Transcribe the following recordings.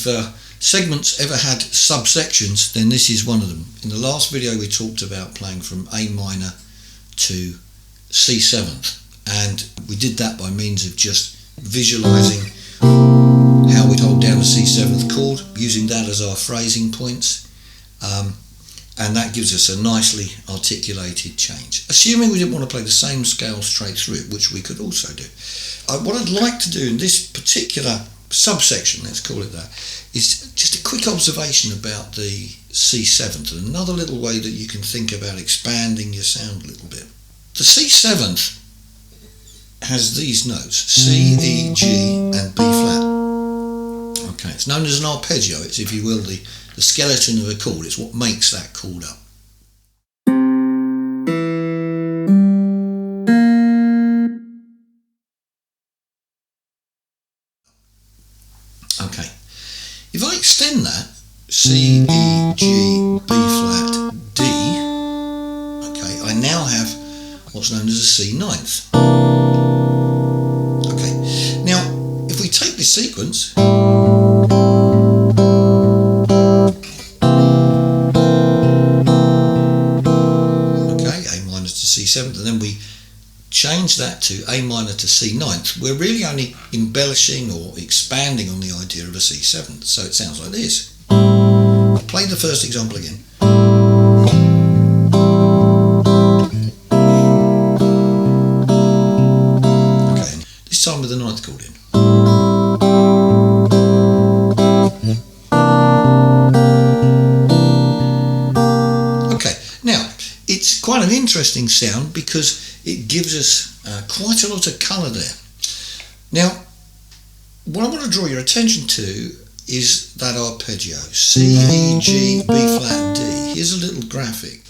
if segments ever had subsections, then this is one of them. In the last video we talked about playing from A minor to C7th, and we did that by means of just visualising how we'd hold down the C7th chord, using that as our phrasing points, and that gives us a nicely articulated change. Assuming we didn't want to play the same scale straight through it, which we could also do. What I'd like to do in this particular subsection, let's call it that, is just a quick observation about the C7th, and another little way that you can think about expanding your sound a little bit. The C7th has these notes, C, E, G and B flat. Okay, it's known as an arpeggio. It's, if you will, the skeleton of a chord. It's what makes that chord up. Okay, if I extend that, C, E, G, B flat, D, okay, I now have what's known as a C9th. Okay, now if we take this sequence, okay, A minor to C7th, and then we change that to A minor to C9th, we're really only embellishing or expanding on the idea of a C7th. So it sounds like this. I'll play the first example again. Okay, this time with the 9th chord in. Okay, now it's quite an interesting sound because it gives us quite a lot of colour there. Now, what I want to draw your attention to is that arpeggio, C, E, G, B flat, D. Here's a little graphic.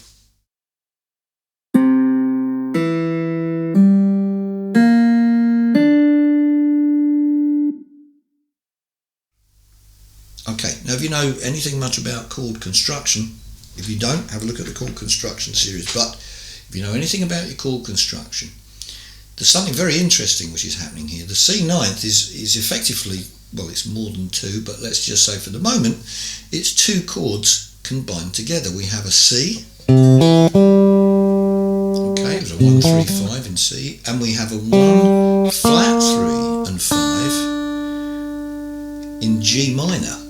Okay, now if you know anything much about chord construction, if you don't, have a look at the chord construction series, but if you know anything about your chord construction, there's something very interesting which is happening here. The C9th is effectively, well, it's more than two, but let's just say for the moment, it's two chords combined together. We have a C, okay, it's a 1, 3, 5 in C, and we have a 1, flat 3 and 5 in G minor.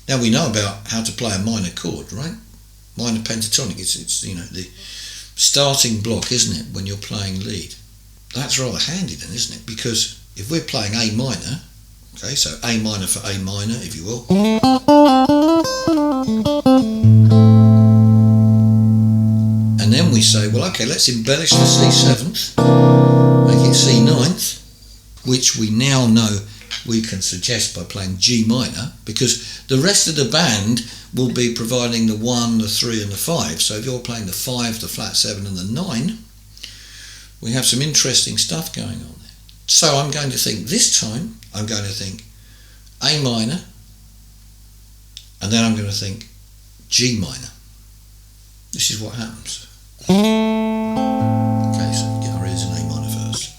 Now we know about how to play a minor chord, right? Minor pentatonic, it's you know, the starting block, isn't it, when you're playing lead? That's rather handy then, isn't it? Because if we're playing A minor, okay, so A minor for A minor, if you will. And then we say, well, okay, let's embellish the C7th, make it C9th, which we now know we can suggest by playing G minor, because the rest of the band will be providing the 1, the 3 and the 5. So if you're playing the 5, the flat 7 and the 9, we have some interesting stuff going on there. So I'm going to think, this time I'm going to think A minor, and then I'm going to think G minor. This is what happens. Okay, so get our ears in A minor first.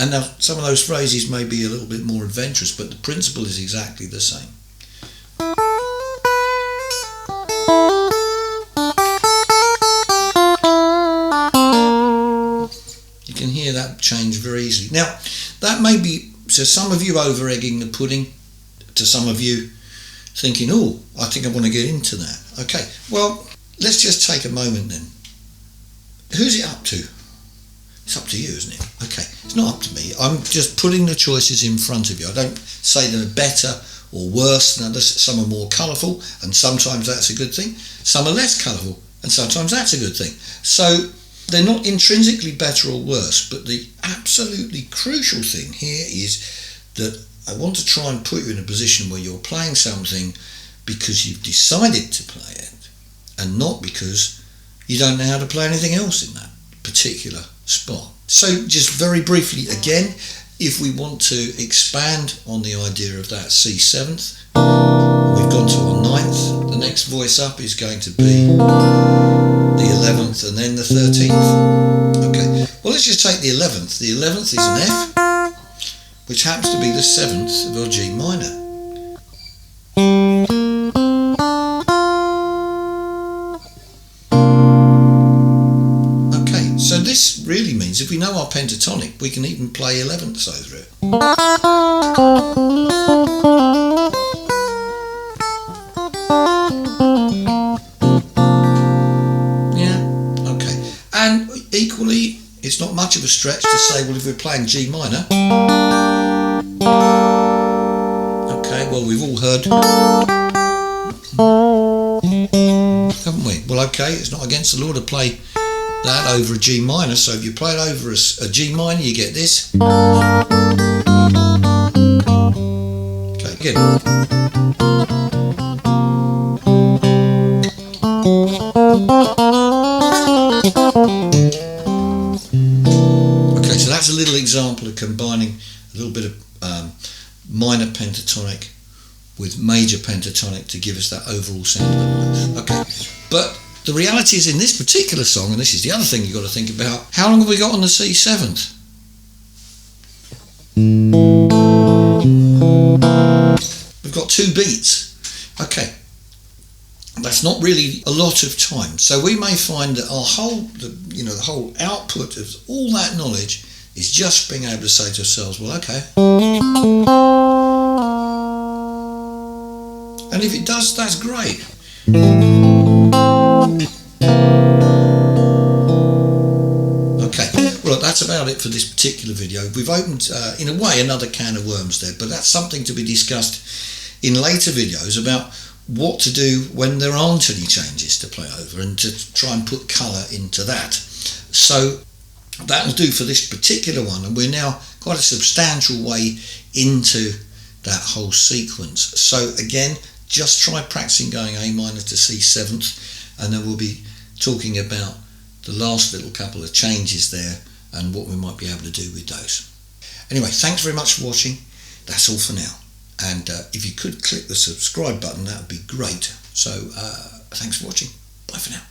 And now some of those phrases may be a little bit more adventurous, but the principle is exactly the same. You can hear that change very easily. Now, that may be, so some of you over-egging the pudding, to some of you thinking, oh, I think I want to get into that. Okay, well, let's just take a moment then. Who's it up to? It's up to you, isn't it? Okay, it's not up to me. I'm just putting the choices in front of you. I don't say they're better or worse than others. Some are more colourful, and sometimes that's a good thing. Some are less colourful, and sometimes that's a good thing. So they're not intrinsically better or worse, but the absolutely crucial thing here is that I want to try and put you in a position where you're playing something because you've decided to play it, and not because you don't know how to play anything else in that particular spot. So just very briefly again, if we want to expand on the idea of that C7th, we've gone to our 9th. The next voice up is going to be the 11th and then the 13th. Okay, well, let's just take the 11th. The 11th is an F, which happens to be the 7th of our G minor. Okay, so this really means if we know our pentatonic, we can even play 11ths over it. And equally, it's not much of a stretch to say, well, if we're playing G minor, okay, well, we've all heard, haven't we? Well, okay, it's not against the law to play that over a G minor, so if you play it over a G minor, you get this. Okay, again. Okay, so that's a little example of combining a little bit of minor pentatonic with major pentatonic to give us that overall sound of the ninth. Okay, but the reality is in this particular song, and this is the other thing you've got to think about, how long have we got on the C7th? We've got 2 beats. Okay. That's not really a lot of time, so we may find that our the whole output of all that knowledge is just being able to say to ourselves, well, okay, and if it does, that's great. Okay, well, that's about it for this particular video. We've opened, in a way, another can of worms there, but that's something to be discussed in later videos about what to do when there aren't any changes to play over, and to try and put colour into that. So that'll do for this particular one, and we're now quite a substantial way into that whole sequence. So again, just try practicing going A minor to C7th, and then we'll be talking about the last little couple of changes there and what we might be able to do with those. Anyway, thanks very much for watching. That's all for now. And if you could click the subscribe button, that would be great. So thanks for watching. Bye for now.